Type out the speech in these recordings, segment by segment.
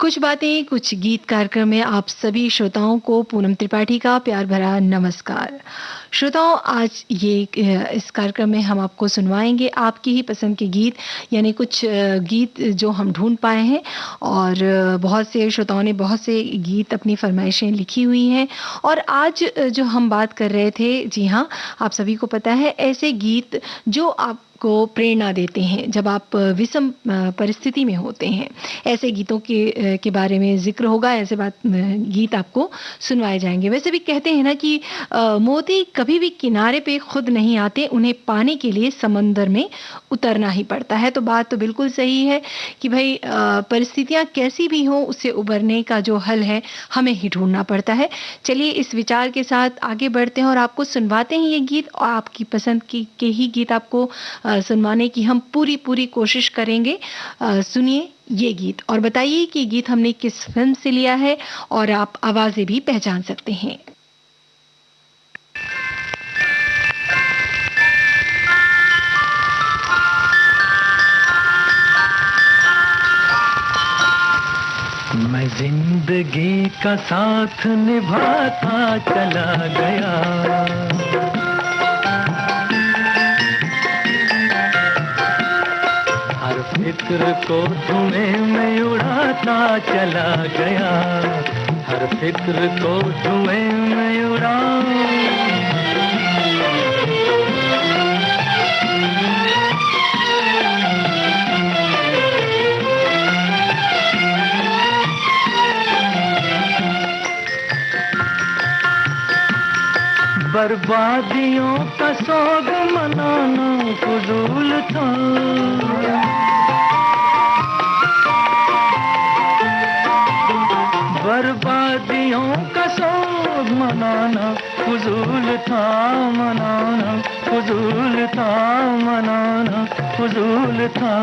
कुछ बातें कुछ गीत कार्यक्रम में आप सभी श्रोताओं को पूनम त्रिपाठी का प्यार भरा नमस्कार। श्रोताओं, आज इस कार्यक्रम में हम आपको सुनवाएंगे आपकी ही पसंद के गीत, यानी कुछ गीत जो हम ढूंढ पाए हैं। और बहुत से श्रोताओं ने बहुत से गीत अपनी फरमाइशें लिखी हुई हैं। और आज जो हम बात कर रहे थे, जी हाँ, आप सभी को पता है, ऐसे गीत जो आप को प्रेरणा देते हैं जब आप विषम परिस्थिति में होते हैं। ऐसे गीतों के बारे में जिक्र होगा, ऐसे गीत आपको सुनवाए जाएंगे। वैसे भी कहते हैं ना कि मोती कभी भी किनारे पे खुद नहीं आते, उन्हें पाने के लिए समंदर में उतरना ही पड़ता है। तो बात तो बिल्कुल सही है कि भाई परिस्थितियां कैसी भी हो, उससे उबरने का जो हल है हमें ही ढूंढना पड़ता है। चलिए इस विचार के साथ आगे बढ़ते हैं और आपको सुनवाते हैं ये गीत, और आपकी पसंद के ही गीत आपको सुनवाने की हम पूरी कोशिश करेंगे। सुनिए ये गीत और बताइए कि गीत हमने किस फिल्म से लिया है, और आप आवाजें भी पहचान सकते हैं। मैं जिंदगी का साथ निभाता चला गया, फिक्र को धुएं में उड़ाता चला गया, हर फिक्र को धुएं में उड़ा। बर्बादियों का सोग मनाना फजूल था, बर्बादियों का सोग मनाना फजूल था, मनाना फजूल था, मनाना फजूल था।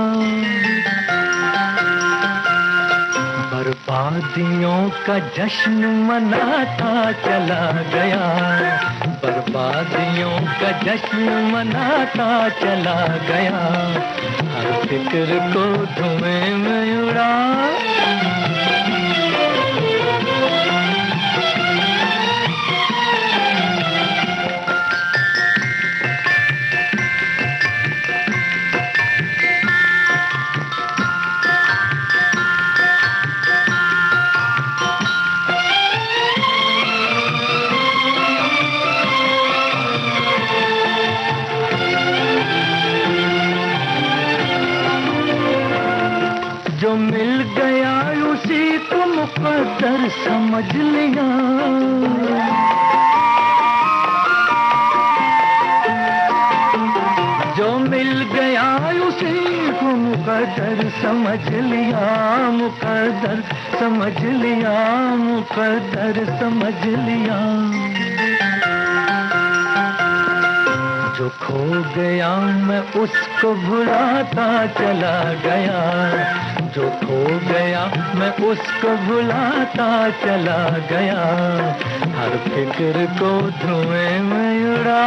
बर्बादियों का जश्न मनाता चला गया, बर्बादियों का जश्न मनाता चला गया, हर फिक्र को धुएं में उड़ा। जो मिल गया उसी को मुकद्दर समझ लिया, जो मिल गया उसी को मुकद्दर समझ लिया, मुकद्दर समझ लिया, मुकद्दर समझ लिया। जो खो गया मैं उसको भुलाता चला गया, जो खो गया मैं उसको भुलाता चला गया, हर फिक्र को धुएं में उड़ा।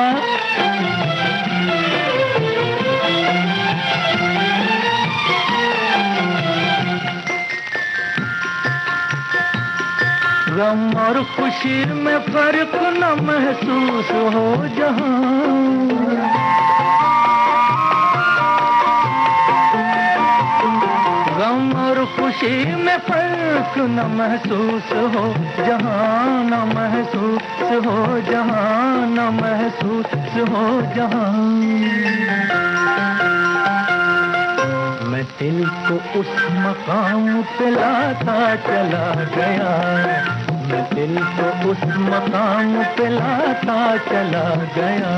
गम और खुशी में फर्क न महसूस हो जहां, गम और खुशी में फर्क न महसूस हो जहां, न महसूस हो जहां, न महसूस हो जहां। मैं दिल को उस मकाम पे लाता चला गया, मैं दिल को उस मकाम पे लाता चला गया,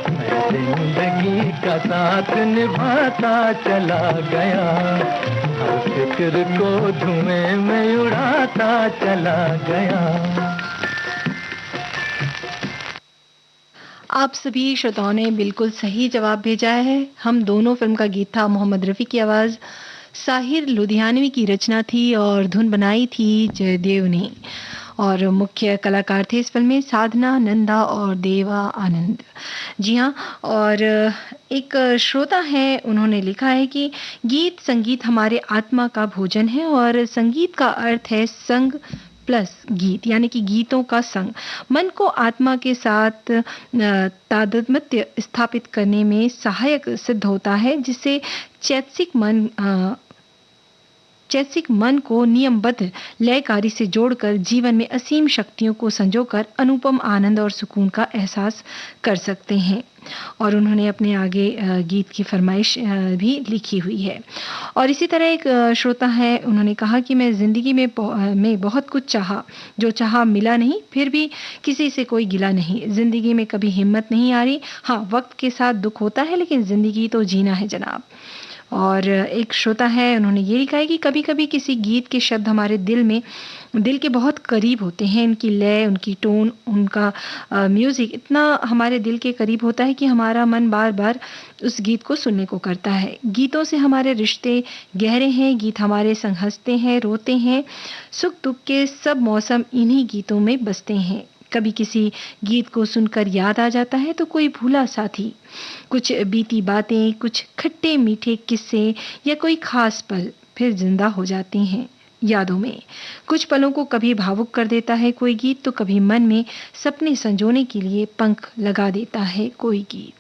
मैं जिंदगी का साथ निभाता चला गया, हर फिक्र को धुएं में उड़ाता चला गया। आप सभी श्रोताओं ने बिल्कुल सही जवाब भेजा है। हम दोनों फिल्म का गीत था, मोहम्मद रफ़ी की आवाज़, साहिर लुधियानवी की रचना थी और धुन बनाई थी जयदेव ने। और मुख्य कलाकार थे इस फ़िल्म में साधना, नंदा और देवा आनंद। जी हाँ, और एक श्रोता हैं, उन्होंने लिखा है कि गीत संगीत हमारे आत्मा का भोजन है और संगीत का अर्थ है संग प्लस गीत, यानी कि गीतों का संग मन को आत्मा के साथ तादात्म्य स्थापित करने में सहायक सिद्ध होता है, जिससे चैतसिक मन को नियमबद्ध लयकारी से जोड़कर जीवन में असीम शक्तियों को संजोकर अनुपम आनंद और सुकून का एहसास कर सकते हैं। और उन्होंने अपने आगे गीत की फरमाइश भी लिखी हुई है। और इसी तरह एक श्रोता है, उन्होंने कहा कि मैं ज़िंदगी में बहुत कुछ चाहा, जो चाहा मिला नहीं, फिर भी किसी से कोई गिला नहीं। ज़िंदगी में कभी हिम्मत नहीं हारी, हाँ वक्त के साथ दुख होता है, लेकिन ज़िंदगी तो जीना है जनाब। और एक श्रोता है, उन्होंने ये लिखा है कि कभी-कभी किसी गीत के शब्द हमारे दिल के बहुत करीब होते हैं। इनकी लय, उनकी टोन, उनका म्यूज़िक इतना हमारे दिल के करीब होता है कि हमारा मन बार-बार उस गीत को सुनने को करता है। गीतों से हमारे रिश्ते गहरे हैं, गीत हमारे संग हँसते हैं, रोते हैं, सुख-दुख के सब मौसम इन्हीं गीतों में बसते हैं। कभी किसी गीत को सुनकर याद आ जाता है तो कोई भूला साथी, कुछ बीती बातें, कुछ खट्टे मीठे किस्से या कोई खास पल फिर जिंदा हो जाती हैं यादों में। कुछ पलों को कभी भावुक कर देता है कोई गीत, तो कभी मन में सपने संजोने के लिए पंख लगा देता है कोई गीत।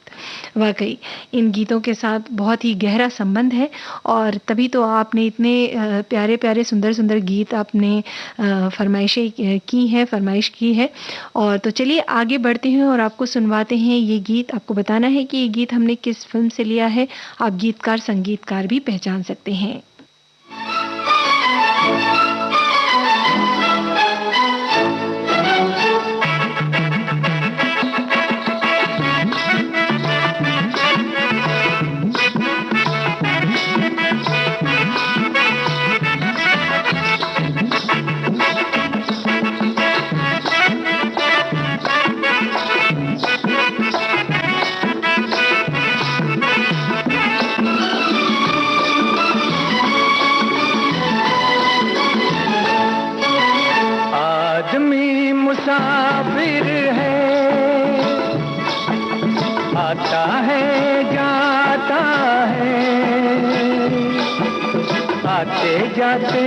वाकई इन गीतों के साथ बहुत ही गहरा संबंध है और तभी तो आपने इतने प्यारे-प्यारे, सुंदर-सुंदर गीत आपने फरमाइश की है। और तो चलिए आगे बढ़ते हैं और आपको सुनवाते हैं ये गीत। आपको बताना है कि ये गीत हमने किस फ़िल्म से लिया है। आप गीतकार, संगीतकार भी पहचान सकते हैं। मुसाफिर है, आता है जाता है, आते जाते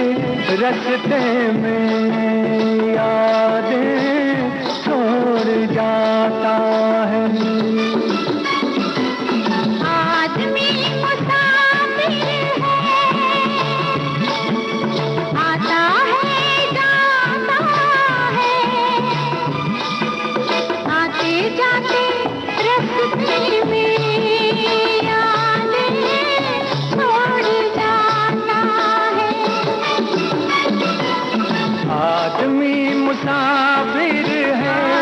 रास्ते में यादें छोड़ जाता है। मुसाफिर है,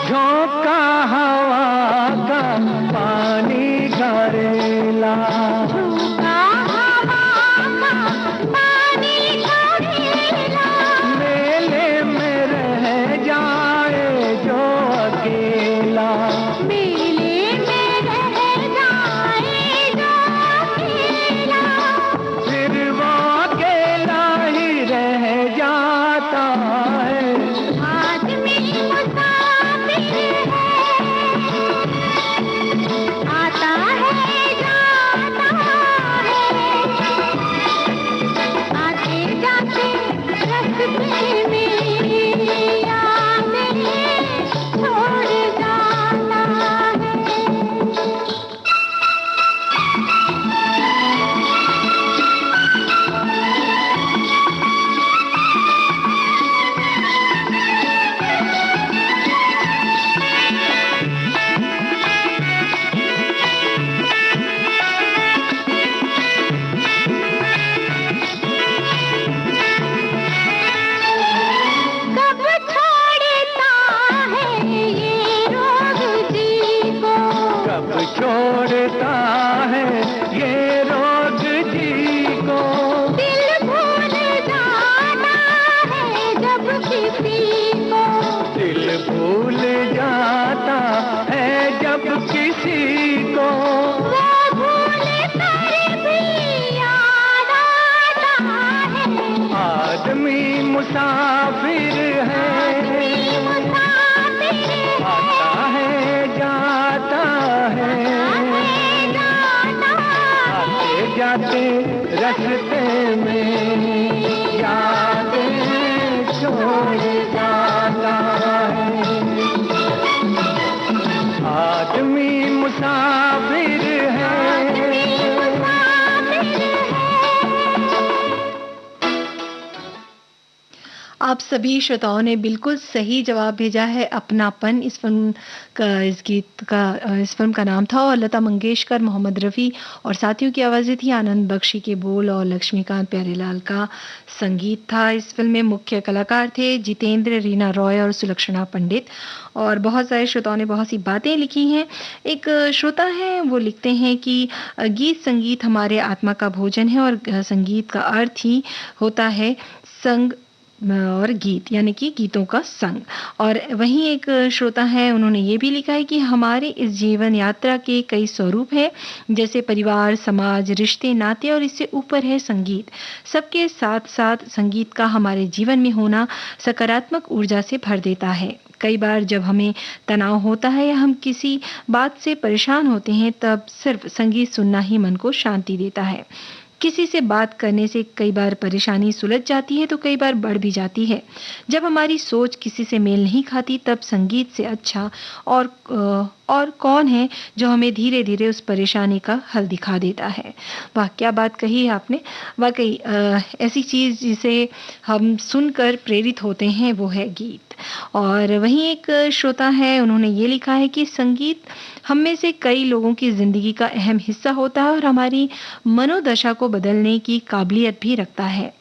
झोंका भूल जाता है जब किसी को, वो भूल कर भी याद आता है। आदमी मुसाफिर है, आता है जाता है, आते जाते रास्ते में यादें छोड़ जाता है। आदमी मुसाफिर है। आप सभी श्रोताओं ने बिल्कुल सही जवाब भेजा है, अपनापन। इस फिल्म का नाम था और लता मंगेशकर, मोहम्मद रफ़ी और साथियों की आवाज़ें थी। आनंद बख्शी के बोल और लक्ष्मीकांत प्यारेलाल का संगीत था। इस फिल्म में मुख्य कलाकार थे जितेंद्र, रीना रॉय और सुलक्षणा पंडित। और बहुत सारे श्रोताओं ने बहुत सी बातें लिखी हैं। एक श्रोता हैं, वो लिखते हैं कि गीत संगीत हमारे आत्मा का भोजन है और संगीत का अर्थ ही होता है संग और गीत, यानी कि गीतों का संग। और वहीं एक श्रोता है, उन्होंने ये भी लिखा है कि हमारे इस जीवन यात्रा के कई स्वरूप हैं, जैसे परिवार, समाज, रिश्ते, नाते और इससे ऊपर है संगीत। सबके साथ साथ संगीत का हमारे जीवन में होना सकारात्मक ऊर्जा से भर देता है। कई बार जब हमें तनाव होता है या हम किसी बात से परेशान होते हैं, तब सिर्फ संगीत सुनना ही मन को शांति देता है। किसी से बात करने से कई बार परेशानी सुलझ जाती है तो कई बार बढ़ भी जाती है। जब हमारी सोच किसी से मेल नहीं खाती, तब संगीत से अच्छा और कौन है जो हमें धीरे धीरे उस परेशानी का हल दिखा देता है। वाह, क्या बात कही है आपने। वाकई ऐसी चीज़ जिसे हम सुनकर प्रेरित होते हैं वो है गीत। और वहीं एक श्रोता है, उन्होंने ये लिखा है कि संगीत हम में से कई लोगों की ज़िंदगी का अहम हिस्सा होता है और हमारी मनोदशा को बदलने की काबिलियत भी रखता है।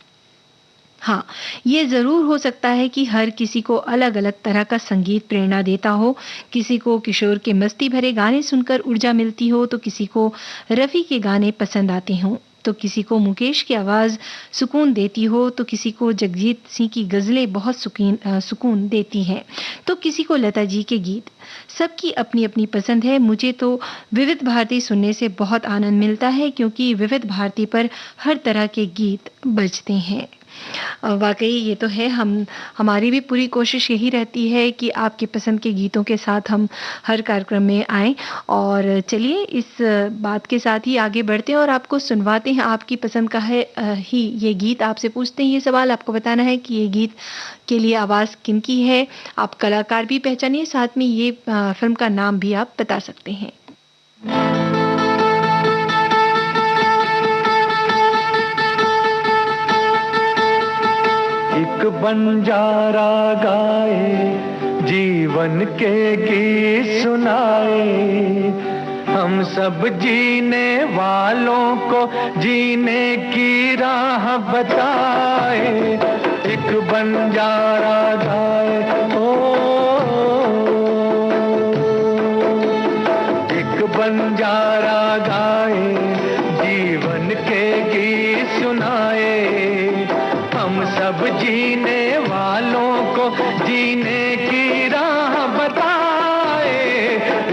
हाँ, ये ज़रूर हो सकता है कि हर किसी को अलग-अलग तरह का संगीत प्रेरणा देता हो। किसी को किशोर के मस्ती भरे गाने सुनकर ऊर्जा मिलती हो, तो किसी को रफ़ी के गाने पसंद आते हों, तो किसी को मुकेश की आवाज़ सुकून देती हो, तो किसी को जगजीत सिंह की गज़लें बहुत सुकून देती हैं, तो किसी को लता जी के गीत। सबकी अपनी-अपनी पसंद है। मुझे तो विविध भारती सुनने से बहुत आनंद मिलता है, क्योंकि विविध भारती पर हर तरह के गीत बजते हैं। वाक़ई ये तो है, हमारी भी पूरी कोशिश यही रहती है कि आपकी पसंद के गीतों के साथ हम हर कार्यक्रम में आएँ। और चलिए इस बात के साथ ही आगे बढ़ते हैं और आपको सुनवाते हैं आपकी पसंद का है ही ये गीत। आपसे पूछते हैं ये सवाल, आपको बताना है कि ये गीत के लिए आवाज़ किनकी है। आप कलाकार भी पहचानिए, साथ में ये फ़िल्म का नाम भी आप बता सकते हैं। एक बंजारा गाए, जीवन के गीत सुनाए, हम सब जीने वालों को जीने की राह बताए। एक बंजारा गाए, एक बंजारा गाए, जीवन के गीत सुनाए, हम सब जीने वालों को जीने की राह बताए।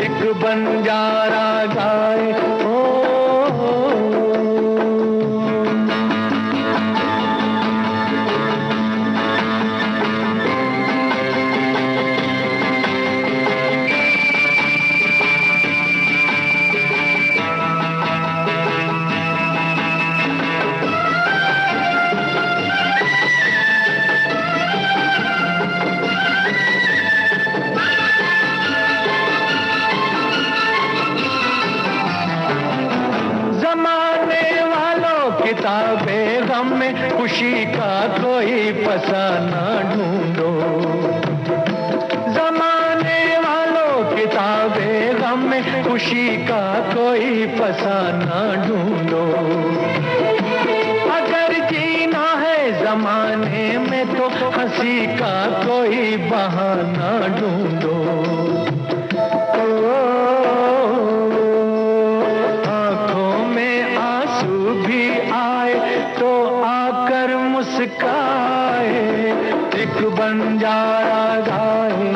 एक बंजारा गाए, किताबें गम में खुशी का कोई फसाना ढूंढो। जमाने वालों किताबें गम में खुशी का कोई फसाना ढूंढो। अगर जीना है जमाने में तो हंसी का कोई बहाना ढूंढो। मुस्काए, एक बंजारा गाए,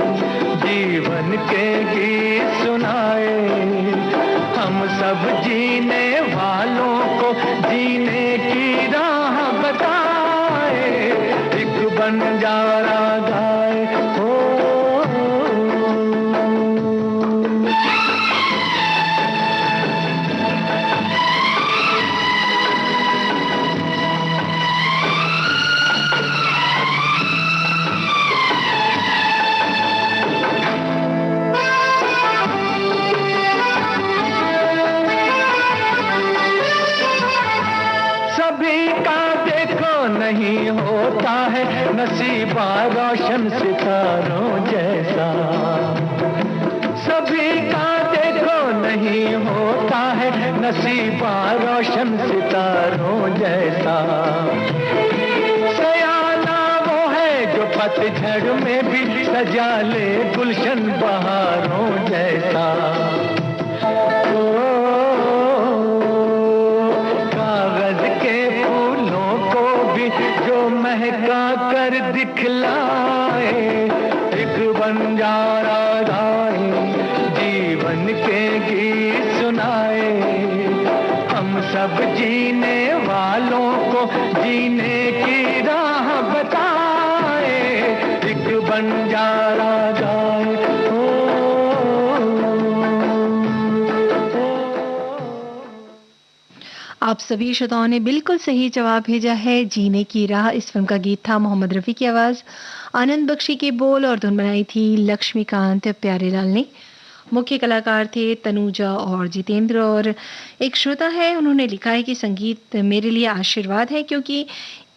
जीवन के गीत सुनाए, हम सब जीने वालों को जीने की राह बताए, एक बंजारा गाए हो। नहीं होता है नसीबा रोशन सितारों जैसा, सभी का देखो नहीं होता है नसीबा रोशन सितारों जैसा। सयाना वो है जो पतझड़ में भी सजा ले गुलशन बहारों जैसा। महका कर दिखलाए, एक बंजारा गाए, जीवन के गीत सुनाए, हम सब जीने वालों को जीने की राह बताए, एक बंजारा गाए। आप सभी श्रोताओं ने बिल्कुल सही जवाब भेजा है, जीने की राह। इस फिल्म का गीत था मोहम्मद रफ़ी की आवाज़, आनंद बख्शी के बोल और धुन बनाई थी लक्ष्मीकांत प्यारेलाल ने। मुख्य कलाकार थे तनुजा और जितेंद्र। और एक श्रोता है, उन्होंने लिखा है कि संगीत मेरे लिए आशीर्वाद है, क्योंकि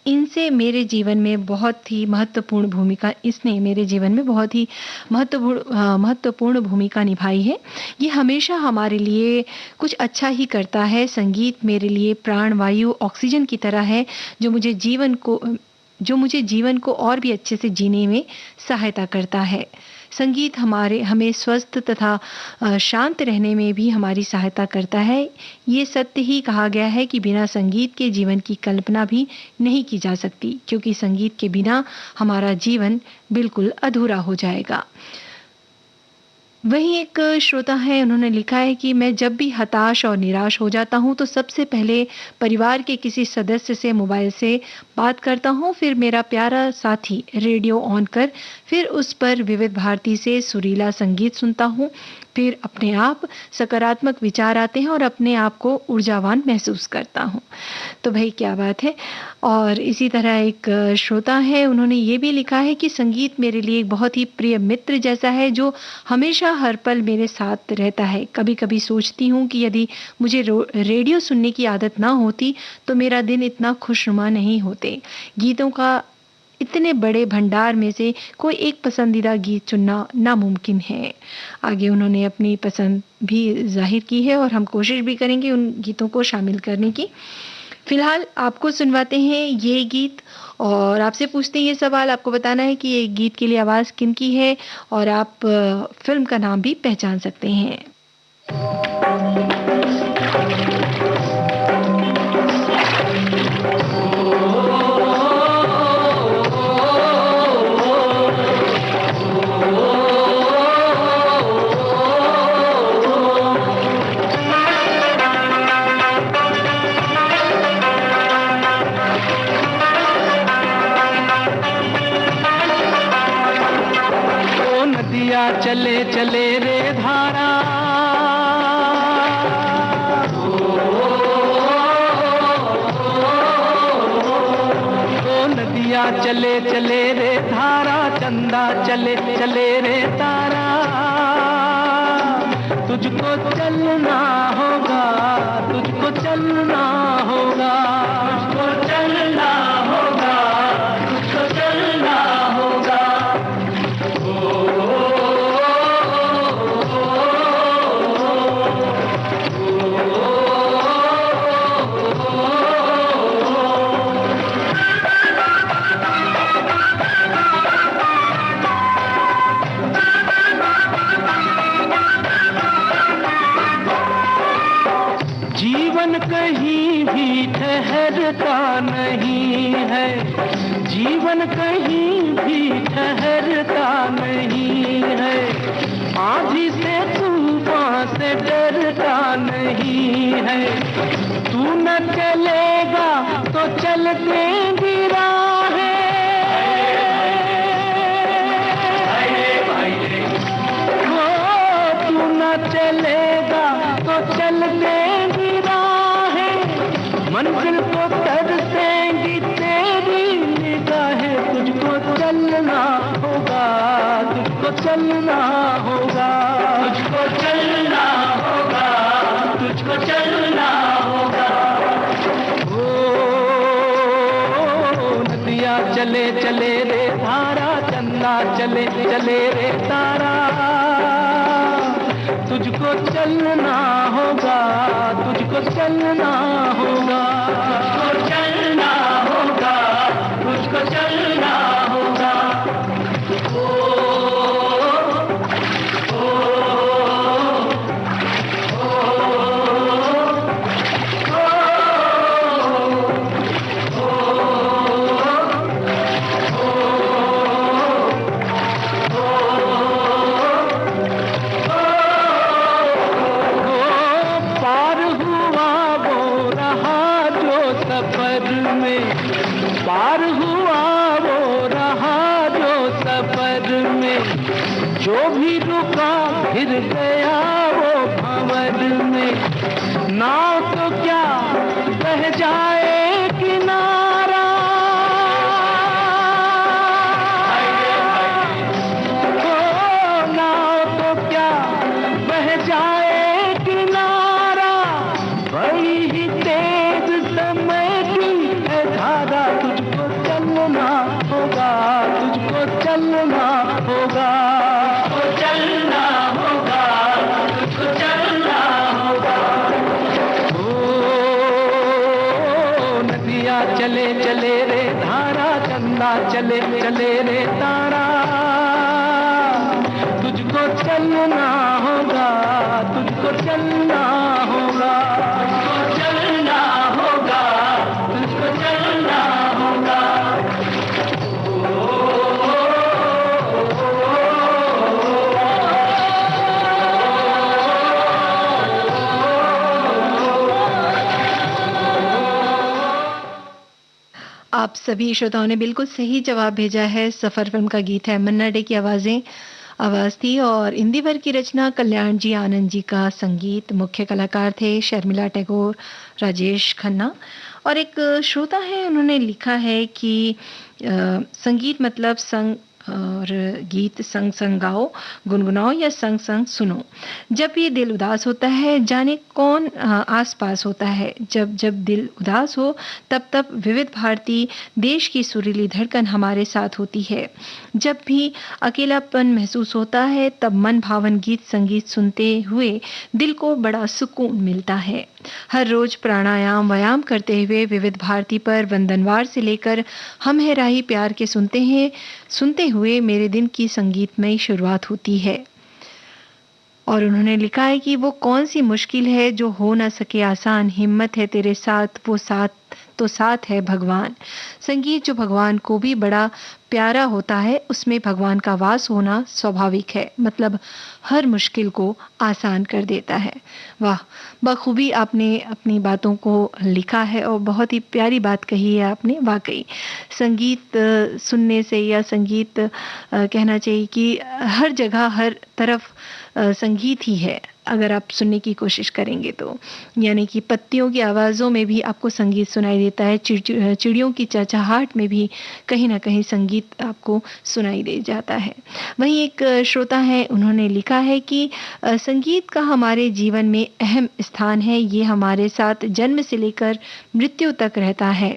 इनसे मेरे जीवन में बहुत ही महत्वपूर्ण भूमिका इसने मेरे जीवन में बहुत ही महत्वपूर्ण भूमिका निभाई है। ये हमेशा हमारे लिए कुछ अच्छा ही करता है। संगीत मेरे लिए प्राणवायु ऑक्सीजन की तरह है, जो मुझे जीवन को और भी अच्छे से जीने में सहायता करता है। संगीत हमें स्वस्थ तथा शांत रहने में भी हमारी सहायता करता है। ये सत्य ही कहा गया है कि बिना संगीत के जीवन की कल्पना भी नहीं की जा सकती, क्योंकि संगीत के बिना हमारा जीवन बिल्कुल अधूरा हो जाएगा। वहीं एक श्रोता है, उन्होंने लिखा है कि मैं जब भी हताश और निराश हो जाता हूं तो सबसे पहले परिवार के किसी सदस्य से मोबाइल से बात करता हूं, फिर मेरा प्यारा साथी रेडियो ऑन कर फिर उस पर विविध भारती से सुरीला संगीत सुनता हूं। फिर अपने आप सकारात्मक विचार आते हैं और अपने आप को ऊर्जावान महसूस करता हूं। तो भाई क्या बात है। और इसी तरह एक श्रोता है, उन्होंने ये भी लिखा है कि संगीत मेरे लिए एक बहुत ही प्रिय मित्र जैसा है, जो हमेशा हर पल मेरे साथ रहता है। कभी कभी सोचती हूँ कि यदि मुझे रेडियो सुनने की आदत ना होती तो मेरा दिन इतना खुशनुमा नहीं होते। गीतों का इतने बड़े भंडार में से कोई एक पसंदीदा गीत चुनना नामुमकिन है। आगे उन्होंने अपनी पसंद भी जाहिर की है और हम कोशिश भी करेंगे उन गीतों को शामिल करने की। फिलहाल आपको सुनवाते हैं ये गीत और आपसे पूछते हैं ये सवाल। आपको बताना है कि ये गीत के लिए आवाज़ किन की है और आप फिल्म का नाम भी पहचान सकते हैं। चले चले रे धारा, नदिया चले चले रे धारा, चंदा चले चले रे तारा। तुझको चलना होगा, तुझको चलना होगा, तुझको चलना होगा, तुझको चलना होगा। कहीं भी ठहरता नहीं है, जीवन कहीं भी ठहरता नहीं है। है। तू न चलेगा तो चल देंगी राहें, तू न चलेगा तो चल देंगी राहें, मंजिल को तरसेंगी तेरी निगाहें। तुझको चलना होगा, तुझको चलना होगा, तुझको चलना होगा, तुझको चलना होगा। ओ नदिया चले चले रे धारा, चंदा चले चले रे तारा, तुझको चलना होगा, तुझको चलना होगा, तुझको चलना होगा, तुझको चलना होगा। पार हुआ वो रहा जो सफर में, जो भी रुका फिर गया वो भंवर में। नाव तो क्या बह जाए किनारा, ओ नाव तो क्या बह जाए किनारा, बड़ी ही तेज समय की है धारा। तुझको चलना होगा, तुझको चलना होगा, तुझको चलना होगा, तुझको चलना होगा। ओ नदिया चले चले रे धारा, चंदा चले चले रे तारा, तुझको चलना होगा, तुझको चलना होगा, तुझको चलना होगा, तुझको चलना होगा। आप सभी श्रोताओं ने बिल्कुल सही जवाब भेजा है। सफर फिल्म का गीत है, मन्ना डे की आवाज थी और इंदिवर की रचना, कल्याण जी आनंद जी का संगीत। मुख्य कलाकार थे शर्मिला टैगोर, राजेश खन्ना। और एक श्रोता है, उन्होंने लिखा है कि संगीत मतलब संग और गीत संग संग गाओ, गुनगुनाओ या संग संग सुनो। जब ये दिल उदास होता है, जाने कौन आस पास होता है। जब जब दिल उदास हो तब तब विविध भारती देश की सुरीली धड़कन हमारे साथ होती है। जब भी अकेलापन महसूस होता है तब मन भावन गीत संगीत सुनते हुए दिल को बड़ा सुकून मिलता है। हर रोज प्राणायाम व्यायाम करते हुए विविध भारती पर वंदनवार से लेकर हम है राही प्यार के सुनते हुए मेरे दिन की संगीतमयी शुरुआत होती है। और उन्होंने लिखा है कि वो कौन सी मुश्किल है जो हो ना सके आसान, हिम्मत है तेरे साथ, वो साथ तो साथ है भगवान। संगीत जो भगवान को भी बड़ा प्यारा होता है, उसमें भगवान का वास होना स्वाभाविक है, मतलब हर मुश्किल को आसान कर देता है। वाह, बखूबी आपने अपनी बातों को लिखा है और बहुत ही प्यारी बात कही है आपने। वाकई संगीत सुनने से या संगीत कहना चाहिए कि हर जगह हर तरफ संगीत ही है, अगर आप सुनने की कोशिश करेंगे तो। यानी कि पत्तियों की आवाज़ों में भी आपको संगीत सुनाई देता है, चिड़ियों की चहचहाहट में भी कहीं ना कहीं संगीत आपको सुनाई दे जाता है। वहीं एक श्रोता है, उन्होंने लिखा है कि संगीत का हमारे जीवन में अहम स्थान है। ये हमारे साथ जन्म से लेकर मृत्यु तक रहता है।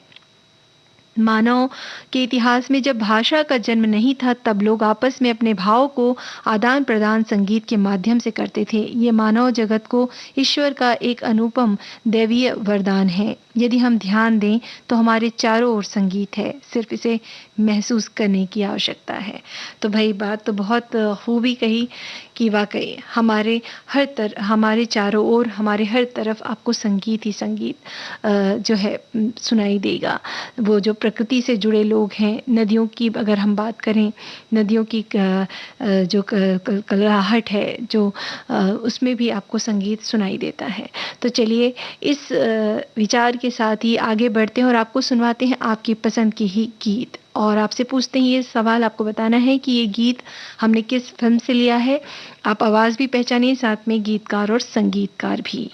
मानव के इतिहास में जब भाषा का जन्म नहीं था, तब लोग आपस में अपने भाव को आदान प्रदान संगीत के माध्यम से करते थे। ये मानव जगत को ईश्वर का एक अनुपम दैवीय वरदान है। यदि हम ध्यान दें तो हमारे चारों ओर संगीत है, सिर्फ इसे महसूस करने की आवश्यकता है। तो भाई बात तो बहुत खूबी कही कि वाक़ई हमारे चारों ओर, हमारे हर तरफ आपको संगीत ही संगीत जो है सुनाई देगा। वो जो प्रकृति से जुड़े लोग हैं, नदियों की अगर हम बात करें, नदियों की जो कलराहट है, जो उसमें भी आपको संगीत सुनाई देता है। तो चलिए इस विचार के साथ ही आगे बढ़ते हैं और आपको सुनवाते हैं आपकी पसंद की ही गीत। और आपसे पूछते हैं, ये सवाल आपको बताना है कि ये गीत हमने किस फिल्म से लिया है। आप आवाज़ भी पहचानिए, साथ में गीतकार और संगीतकार भी।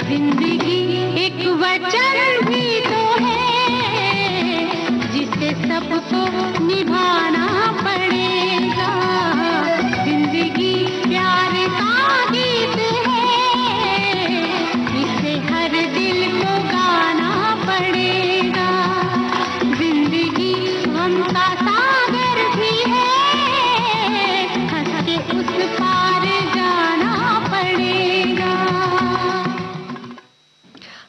जिंदगी एक वचन भी तो है जिसे सबको निभाना पड़ेगा। जिंदगी प्यार का गीत है इसे हर दिल को गाना पड़ेगा। जिंदगी गम का सागर भी है हंस के उस पार जाना पड़ेगा।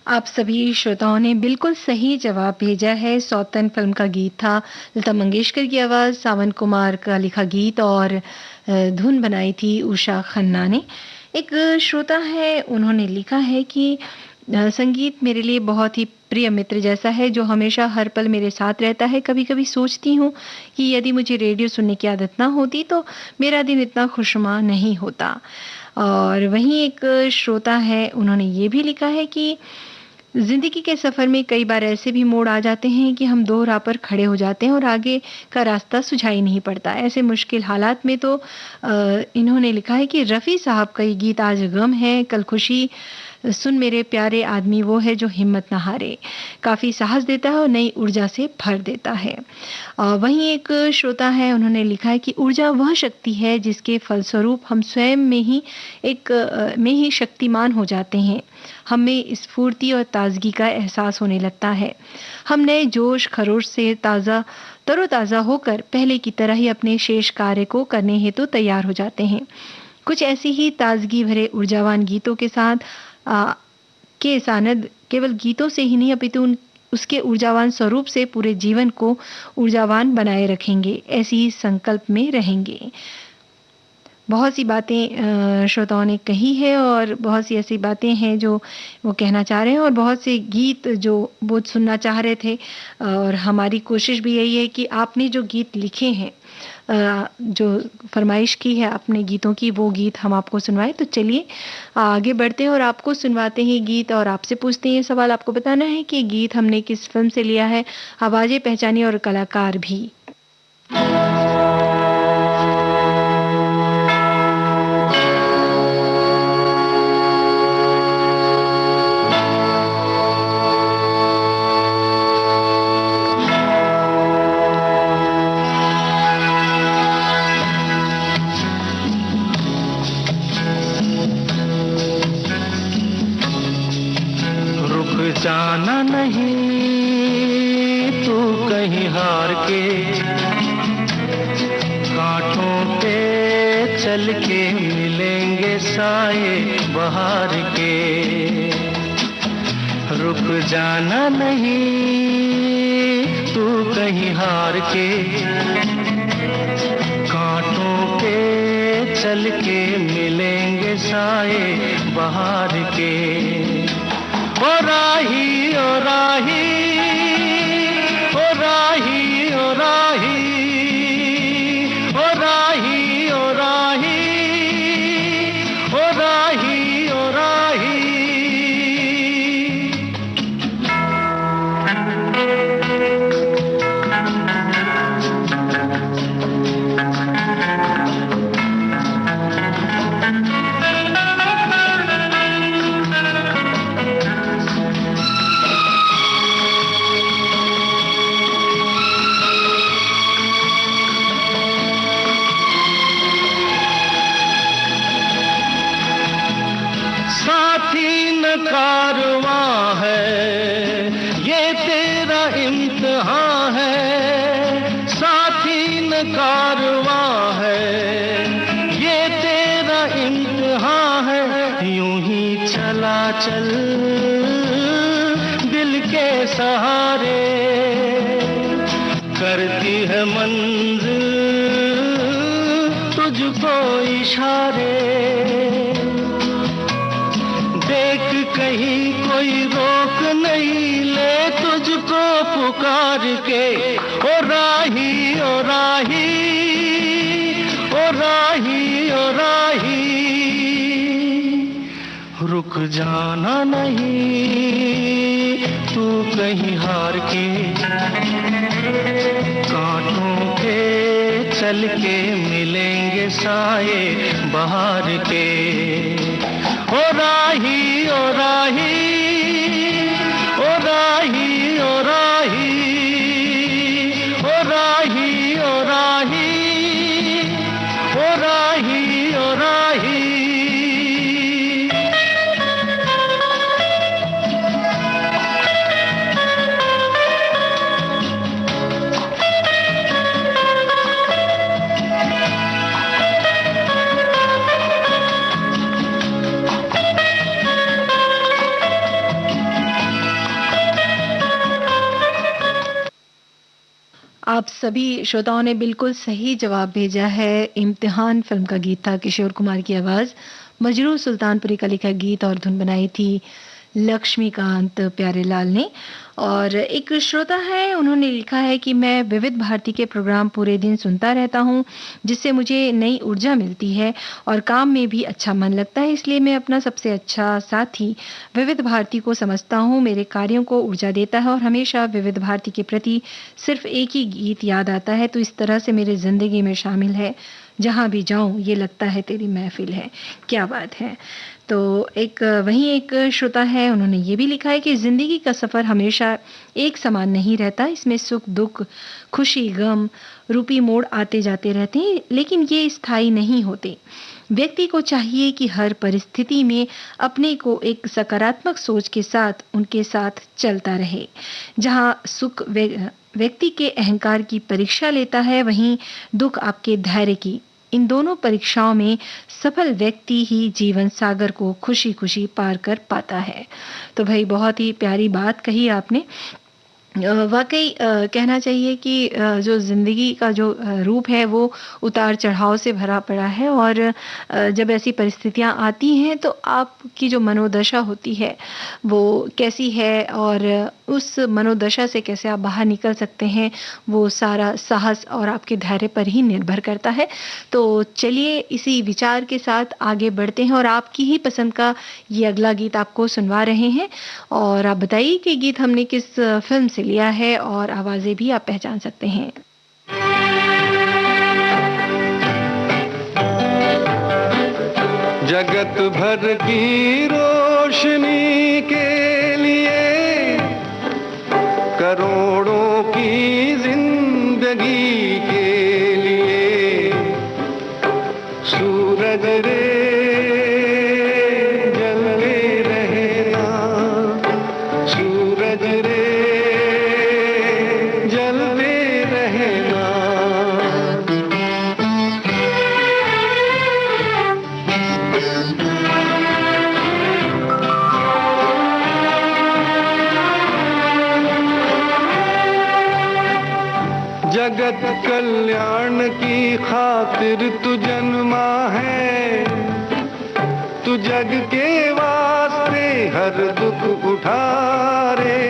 आप सभी श्रोताओं ने बिल्कुल सही जवाब भेजा है। सौतन फिल्म का गीत था। लता मंगेशकर की आवाज़, सावन कुमार का लिखा गीत और धुन बनाई थी उषा खन्ना ने। एक श्रोता है, उन्होंने लिखा है कि संगीत मेरे लिए बहुत ही प्रिय मित्र जैसा है जो हमेशा हर पल मेरे साथ रहता है। कभी कभी सोचती हूँ कि यदि मुझे रेडियो सुनने की आदत ना होती तो मेरा दिन इतना खुशनुमा नहीं होता। और वहीं एक श्रोता है, उन्होंने ये भी लिखा है कि जिंदगी के सफर में कई बार ऐसे भी मोड़ आ जाते हैं कि हम दो राह पर खड़े हो जाते हैं और आगे का रास्ता सुझाई नहीं पड़ता। ऐसे मुश्किल हालात में तो इन्होंने लिखा है कि रफ़ी साहब का ये गीत आज गम है कल खुशी, सुन मेरे प्यारे आदमी वो है जो हिम्मत न हारे, काफ़ी साहस देता है और नई ऊर्जा से भर देता है। वहीं एक श्रोता है, उन्होंने लिखा है कि ऊर्जा वह शक्ति है जिसके फलस्वरूप हम स्वयं में ही शक्तिमान हो जाते हैं। हमें स्फूर्ति और ताजगी का एहसास होने लगता है। हम नए जोश खरोश से तरोताज़ा होकर पहले की तरह ही अपने शेष कार्य को करने हेतु तैयार हो जाते हैं। कुछ ऐसी ही ताजगी भरे ऊर्जावान गीतों के साथ के सानद केवल गीतों से ही नहीं अपितु उसके ऊर्जावान स्वरूप से पूरे जीवन को ऊर्जावान बनाए रखेंगे, ऐसी ही संकल्प में रहेंगे। बहुत सी बातें श्रोताओं ने कही है और बहुत सी ऐसी बातें हैं जो वो कहना चाह रहे हैं और बहुत से गीत जो वो सुनना चाह रहे थे। और हमारी कोशिश भी यही है कि आपने जो गीत लिखे हैं, जो फरमाइश की है अपने गीतों की, वो गीत हम आपको सुनवाएं। तो चलिए आगे बढ़ते हैं और आपको सुनवाते हैं गीत और आपसे पूछते हैं ये सवाल। आपको बताना है कि गीत हमने किस फिल्म से लिया है, आवाज़ें पहचानी और कलाकार भी। जाना नहीं तू कहीं हार के, कांटों पे चल के मिलेंगे साए बहार के। रुक जाना नहीं तू कहीं हार के, कांटों पे चल के मिलेंगे साए बहार के। ओ राही ओ राही ओ राही ओ राही ओ राही ओ राही ओ राही ओ राही। कारवां है ये तेरा इम्तिहान है, साथी न कारवां है ये तेरा इम्तिहान है। यूं ही चला चल दिल के सहारे, करती है मंजिल तुझको इशारे। कहीं कोई रोक नहीं ले तुझको पुकार के। ओ राही ओ राही ओ राही ओ राही। रुक जाना नहीं तू कहीं हार के, कांटों पे चल के मिलेंगे साए बहार के। ओ राही ओ राही आप सभी श्रोताओं ने बिल्कुल सही जवाब भेजा है। इम्तिहान फिल्म का गीत था, किशोर कुमार की आवाज़, मजरू सुल्तानपुरी का लिखा गीत और धुन बनाई थी लक्ष्मीकांत प्यारेलाल ने। और एक श्रोता है, उन्होंने लिखा है कि मैं विविध भारती के प्रोग्राम पूरे दिन सुनता रहता हूँ, जिससे मुझे नई ऊर्जा मिलती है और काम में भी अच्छा मन लगता है। इसलिए मैं अपना सबसे अच्छा साथी विविध भारती को समझता हूँ। मेरे कार्यों को ऊर्जा देता है और हमेशा विविध भारती के प्रति सिर्फ एक ही गीत याद आता है, तो इस तरह से मेरी जिंदगी में शामिल है। जहाँ भी जाऊं ये लगता है तेरी महफिल है। क्या बात है। तो एक वहीं एक श्रोता है, उन्होंने ये भी लिखा है कि जिंदगी का सफर हमेशा एक समान नहीं रहता, इसमें सुख दुख खुशी गम रूपी मोड़ आते जाते रहते हैं, लेकिन ये स्थायी नहीं होते। व्यक्ति को चाहिए कि हर परिस्थिति में अपने को एक सकारात्मक सोच के साथ उनके साथ चलता रहे। जहां सुख व्यक्ति के अहंकार की परीक्षा लेता है, वहीं दुख आपके धैर्य की। इन दोनों परीक्षाओं में सफल व्यक्ति ही जीवन सागर को खुशी खुशी पार कर पाता है। तो भाई बहुत ही प्यारी बात कही आपने। वाकई कहना चाहिए कि जो ज़िंदगी का जो रूप है वो उतार चढ़ाव से भरा पड़ा है, और जब ऐसी परिस्थितियां आती हैं तो आपकी जो मनोदशा होती है वो कैसी है और उस मनोदशा से कैसे आप बाहर निकल सकते हैं, वो सारा साहस और आपके धैर्य पर ही निर्भर करता है। तो चलिए इसी विचार के साथ आगे बढ़ते हैं और आपकी ही पसंद का ये अगला गीत आपको सुनवा रहे हैं। और आप बताइए कि गीत हमने किस फिल्म से लिया है और आवाजें भी आप पहचान सकते हैं। जगत भर की रोशनी के लिए करोड़ों की जिंदगी के लिए सूरज रे जलते रहना, सूरज रे जलते रहना। जगत कल्याण की खातिर तू जन्मा है, तू जग के वास्ते हर दुख उठा रे।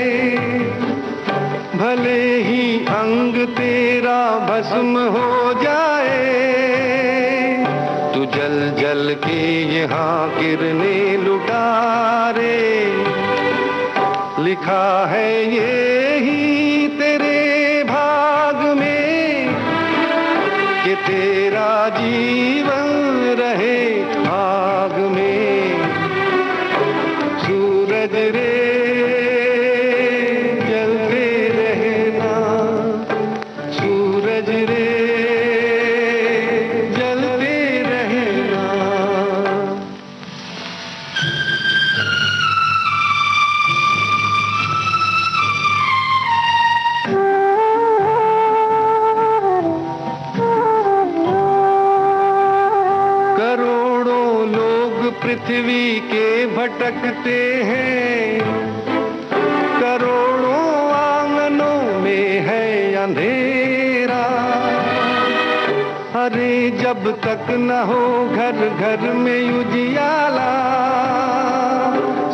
भले ही अंग तेरा भस्म हो जाए, तू जल जल के यहाँ किरणें लुटा रे। लिखा है ये ही तेरे भाग में कि तेरा जीवन रहे आग में। सूरज रे जलते रहना, सूरज रे जलते रहना। करोड़ों लोग पृथ्वी के भटकते हैं, करोड़ों आंगनों में है अंधेरा। अरे जब तक न हो घर घर में उजियाला,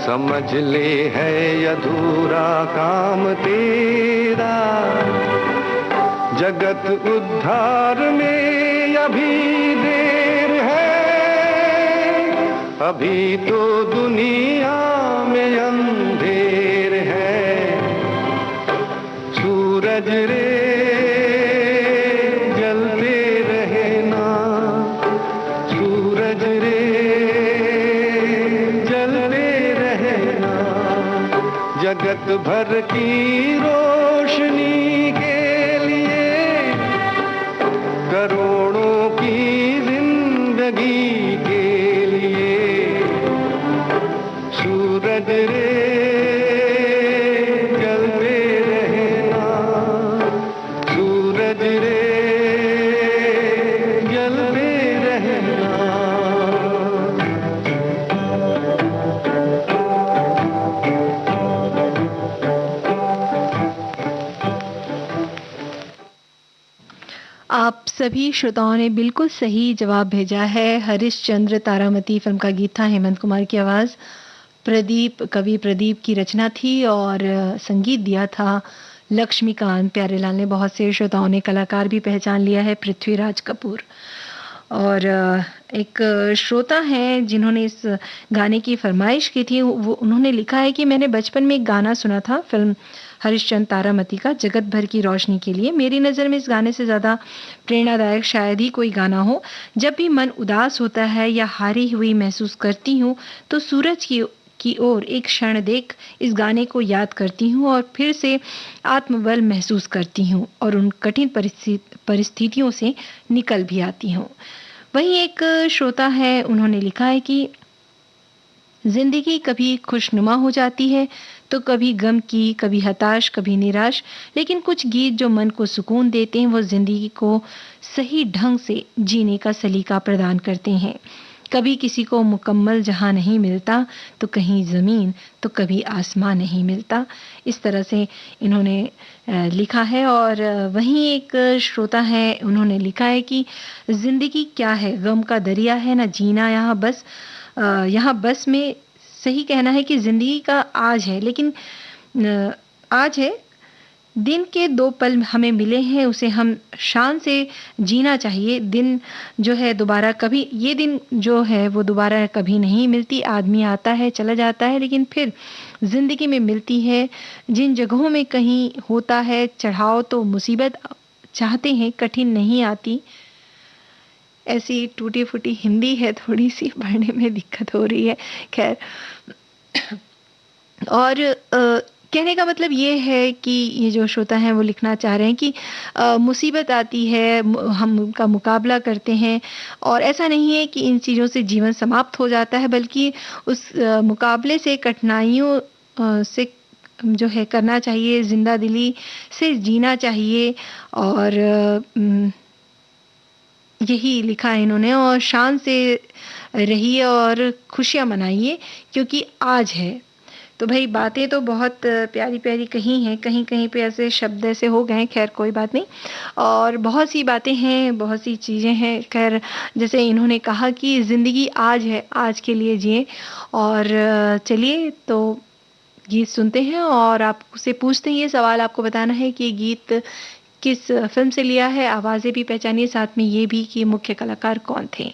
समझ ले है अधूरा काम तेरा। जगत उद्धार में अभी देर है, अभी तो दुनिया में अंधेर है। सूरज रे जलते रहना, सूरज रे जलते रहना। जगत भर की रोशनी के लिए करोड़ों की जिंदगी के लिए सूरज रे जलते रहना, सूरज रे जलते रहना। सभी श्रोताओं ने बिल्कुल सही जवाब भेजा है। हरिश्चंद्र तारामती फिल्म का गीत था, हेमंत कुमार की आवाज़, कवि प्रदीप की रचना थी और संगीत दिया था लक्ष्मीकांत प्यारेलाल ने। बहुत से श्रोताओं ने कलाकार भी पहचान लिया है, पृथ्वीराज कपूर। और एक श्रोता हैं जिन्होंने इस गाने की फरमाइश की थी, वो उन्होंने लिखा है कि मैंने बचपन में एक गाना सुना था फिल्म हरिश्चंद्र तारामती का, जगत भर की रोशनी के लिए। मेरी नज़र में इस गाने से ज़्यादा प्रेरणादायक शायद ही कोई गाना हो। जब भी मन उदास होता है या हारी हुई महसूस करती हूँ तो सूरज की ओर एक क्षण देख इस गाने को याद करती हूँ और फिर से आत्मबल महसूस करती हूँ और उन कठिन परिस्थितियों से निकल भी आती हूँ। वहीं एक श्रोता है, उन्होंने लिखा है कि जिंदगी कभी खुशनुमा हो जाती है तो कभी गम की, कभी हताश, कभी निराश, लेकिन कुछ गीत जो मन को सुकून देते हैं वो जिंदगी को सही ढंग से जीने का सलीका प्रदान करते हैं। कभी किसी को मुकम्मल जहां नहीं मिलता तो कहीं ज़मीन तो कभी आसमान नहीं मिलता। इस तरह से इन्होंने लिखा है। और वहीं एक श्रोता है, उन्होंने लिखा है कि ज़िंदगी क्या है, गम का दरिया है ना जीना यहाँ बस में सही कहना है कि ज़िंदगी का आज है, लेकिन आज है, दिन के 2 पल हमें मिले हैं, उसे हम शान से जीना चाहिए। दिन जो है दोबारा कभी, ये दिन जो है वो दोबारा कभी नहीं मिलती। आदमी आता है चला जाता है, लेकिन फिर ज़िंदगी में मिलती है। जिन जगहों में कहीं होता है चढ़ाव तो मुसीबत चाहते हैं कठिन नहीं आती। ऐसी टूटी फूटी हिंदी है, थोड़ी सी पढ़ने में दिक्कत हो रही है, खैर। और कहने का मतलब ये है कि ये जो श्रोता हैं वो लिखना चाह रहे हैं कि मुसीबत आती है, हम उनका मुकाबला करते हैं और ऐसा नहीं है कि इन चीज़ों से जीवन समाप्त हो जाता है, बल्कि उस मुकाबले से, कठिनाइयों से जो है करना चाहिए, जिंदा दिली से जीना चाहिए। और यही लिखा है इन्होंने। और शान से रहिए और खुशियाँ मनाइए क्योंकि आज है। तो भाई बातें तो बहुत प्यारी प्यारी कही हैं, कहीं कहीं पे ऐसे शब्द ऐसे हो गए, खैर कोई बात नहीं। और बहुत सी बातें हैं, बहुत सी चीज़ें हैं, खैर जैसे इन्होंने कहा कि ज़िंदगी आज है, आज के लिए जिए। और चलिए तो गीत सुनते हैं और आपसे पूछते हैं, ये सवाल आपको बताना है कि ये गीत किस फिल्म से लिया है, आवाज़ें भी पहचानिए, साथ में ये भी कि मुख्य कलाकार कौन थे।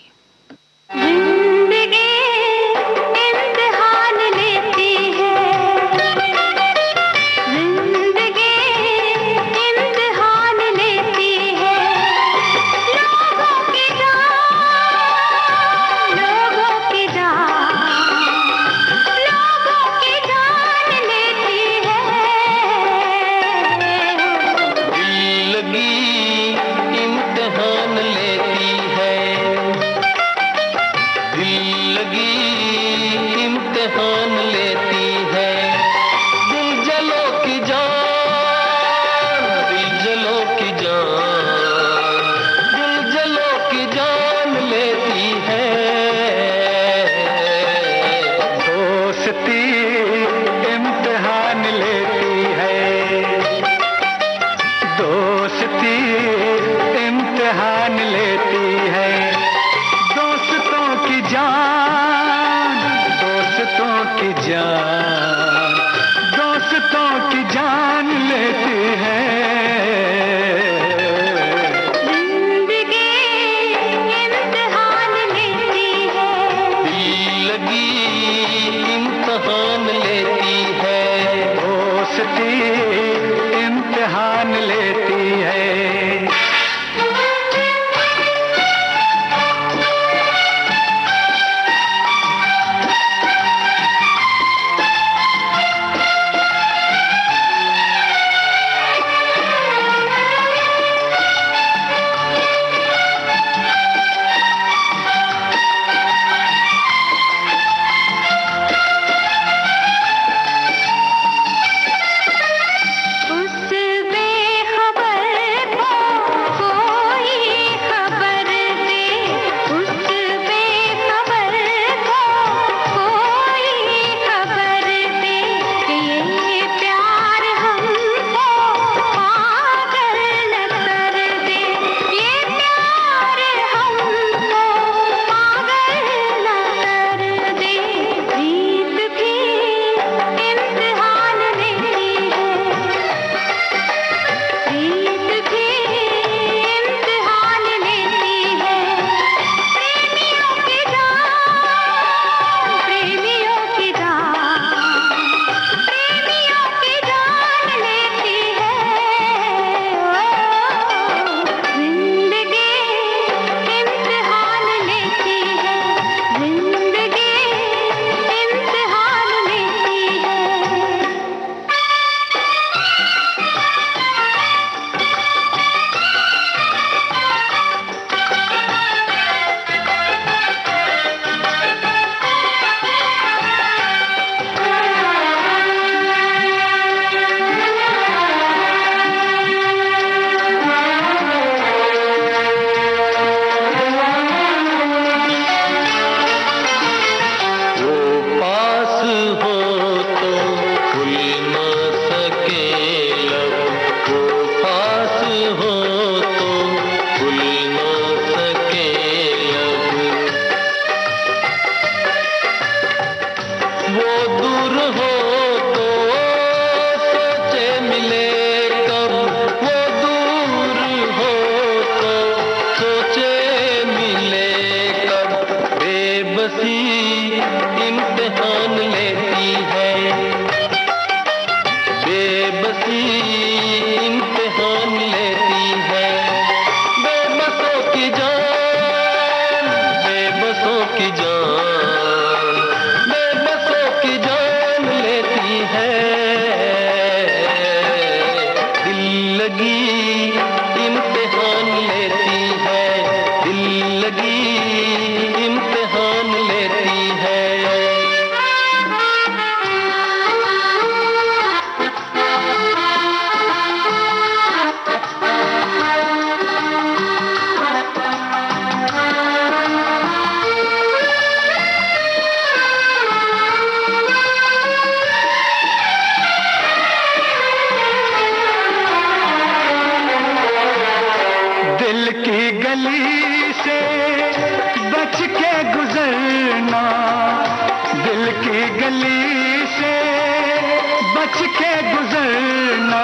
बच के गुजरना,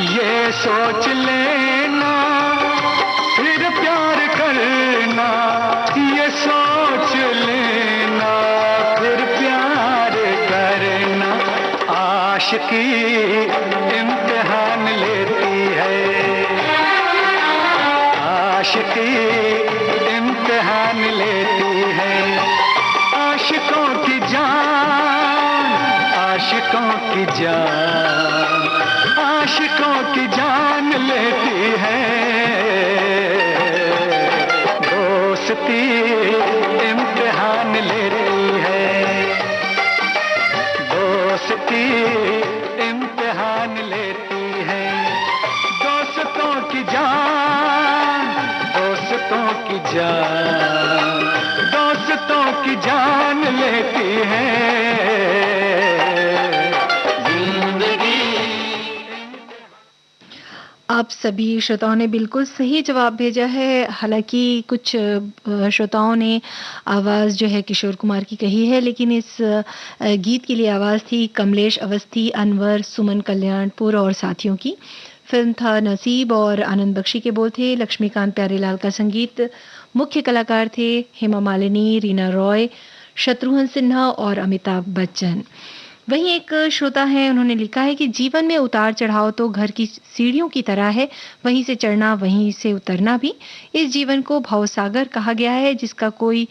ये सोच लेना, फिर प्यार करना, ये सोच लेना, फिर प्यार करना। आशिकी इम्तिहान लेती है, आशिकी इम्तिहान लेती है। आशिकों की जान, आशिकों की जान, आशिकों की जान लेती है। दोस्ती इम्तिहान लेती है, दोस्ती इम्तिहान लेती है। दोस्तों की जान, दोस्तों की जान, दोस्तों की जान लेती है जिंदगी। आप सभी श्रोताओं ने बिल्कुल सही जवाब भेजा है। हालांकि कुछ श्रोताओं ने आवाज़ जो है किशोर कुमार की कही है, लेकिन इस गीत के लिए आवाज़ थी कमलेश अवस्थी, अनवर, सुमन कल्याणपुर और साथियों की। फिल्म था नसीब और आनंद बख्शी के बोल थे, लक्ष्मीकांत प्यारेलाल का संगीत। मुख्य कलाकार थे हेमा मालिनी, रीना रॉय, शत्रुघ्न सिन्हा और अमिताभ बच्चन। वहीं एक श्रोता है, उन्होंने लिखा है कि जीवन में उतार चढ़ाव तो घर की सीढ़ियों की तरह है, वहीं से चढ़ना वहीं से उतरना भी। इस जीवन को भवसागर कहा गया है, जिसका कोई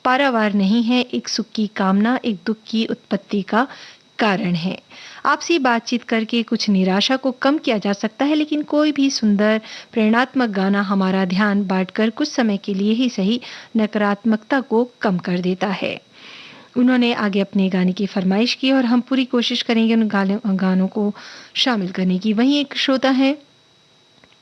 पारावार नहीं है। एक सुख की कामना एक दुख की उत्पत्ति का कारण है। आपसी बातचीत करके कुछ निराशा को कम किया जा सकता है, लेकिन कोई भी सुंदर प्रेरणात्मक गाना हमारा ध्यान बांटकर कुछ समय के लिए ही सही नकारात्मकता को कम कर देता है। उन्होंने आगे अपने गाने की फरमाइश की और हम पूरी कोशिश करेंगे उन गानों को शामिल करने की। वहीं एक श्रोता है,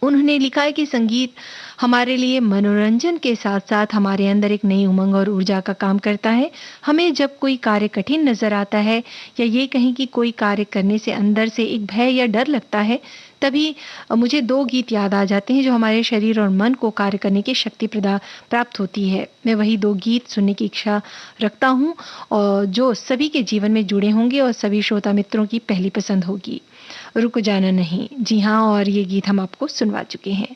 उन्होंने लिखा है कि संगीत हमारे लिए मनोरंजन के साथ साथ हमारे अंदर एक नई उमंग और ऊर्जा का काम करता है। हमें जब कोई कार्य कठिन नजर आता है या ये कहें कि कोई कार्य करने से अंदर से एक भय या डर लगता है, तभी मुझे दो गीत याद आ जाते हैं जो हमारे शरीर और मन को कार्य करने की शक्ति प्राप्त होती है। मैं वही दो गीत सुनने की इच्छा रखता हूँ और जो सभी के जीवन में जुड़े होंगे और सभी श्रोता मित्रों की पहली पसंद होगी, रुक जाना नहीं। जी हाँ, और ये गीत हम आपको सुनवा चुके हैं।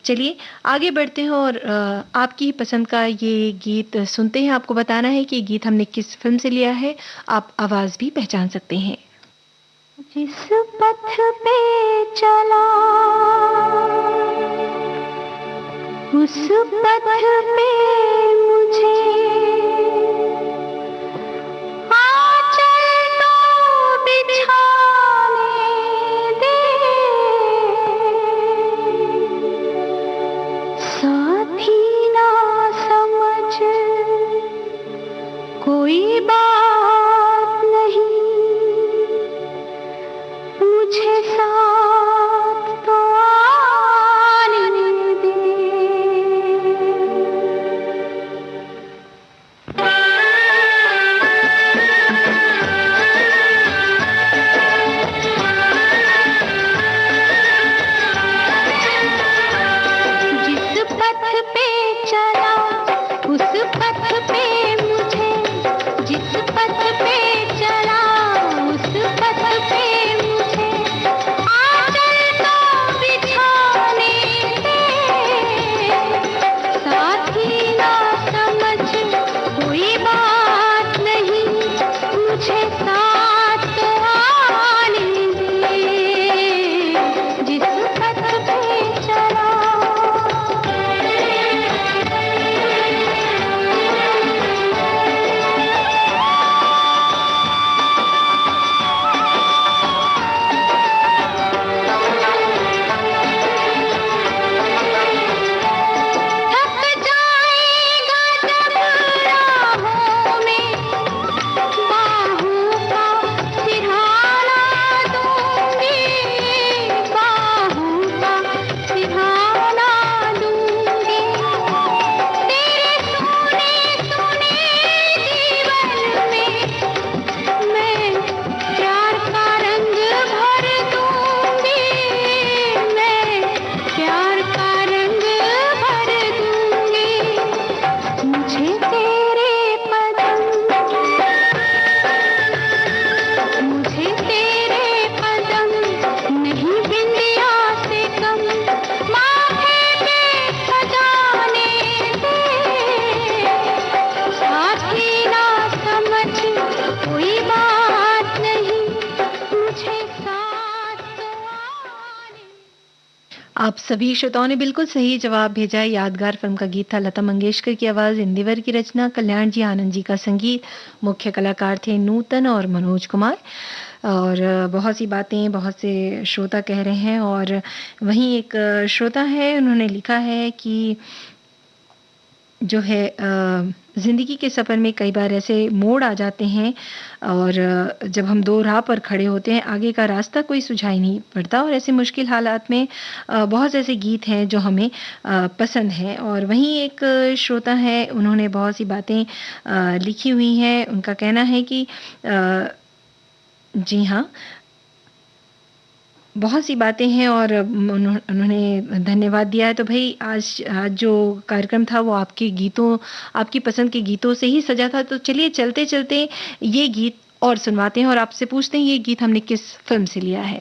चलिए आगे बढ़ते हैं और आपकी ही पसंद का ये गीत सुनते हैं। आपको बताना है कि गीत हमने किस फिल्म से लिया है, आप आवाज भी पहचान सकते हैं। जिस पथ पे चला उस पथ पे मुझे आंचल तो बिछाने दे, साथी ना समझ कोई बात नहीं, मुझे साथ तो आने दे। आप सभी श्रोताओं ने बिल्कुल सही जवाब भेजा है। यादगार फिल्म का गीत था, लता मंगेशकर की आवाज़, इंदिवर की रचना, कल्याण जी आनंद जी का संगीत। मुख्य कलाकार थे नूतन और मनोज कुमार। और बहुत सी बातें बहुत से श्रोता कह रहे हैं। और वहीं एक श्रोता है, उन्होंने लिखा है कि जो है ज़िंदगी के सफ़र में कई बार ऐसे मोड़ आ जाते हैं और जब हम दो राह पर खड़े होते हैं, आगे का रास्ता कोई सुझाई नहीं पड़ता और ऐसे मुश्किल हालात में बहुत ऐसे गीत हैं जो हमें पसंद हैं। और वहीं एक श्रोता है, उन्होंने बहुत सी बातें लिखी हुई हैं। उनका कहना है कि जी हाँ, बहुत सी बातें हैं और उन्होंने धन्यवाद दिया है। तो भई आज जो कार्यक्रम था वो आपके गीतों, आपकी पसंद के गीतों से ही सजा था। तो चलिए चलते-चलते ये गीत और सुनवाते हैं और आपसे पूछते हैं ये गीत हमने किस फ़िल्म से लिया है।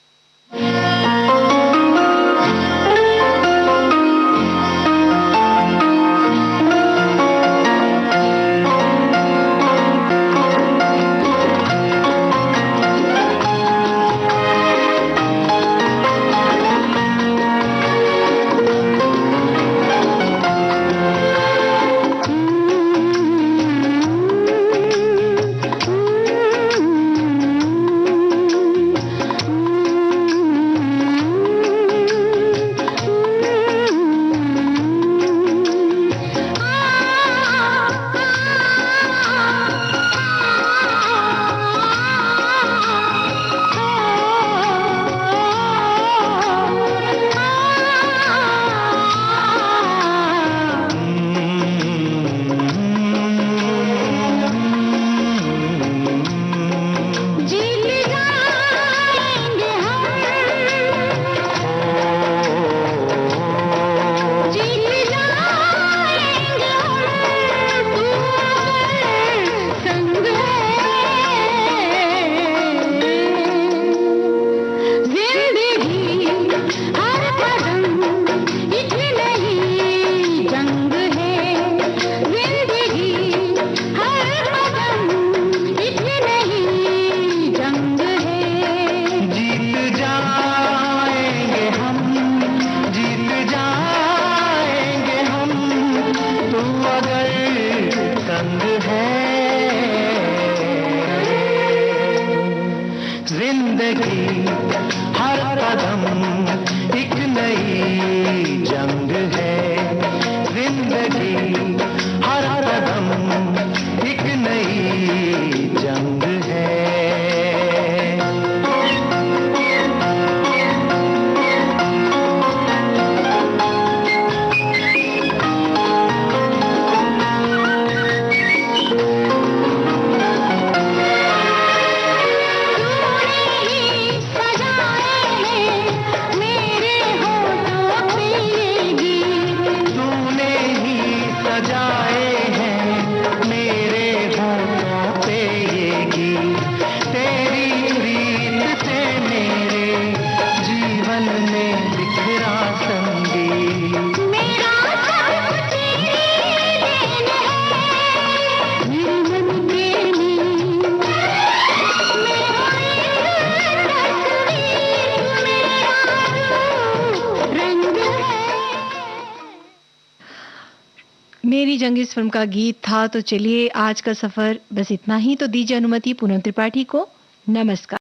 मेरी जंग इस फिल्म का गीत था। तो चलिए आज का सफ़र बस इतना ही। तो दीजिए अनुमति पूनम त्रिपाठी को नमस्कार।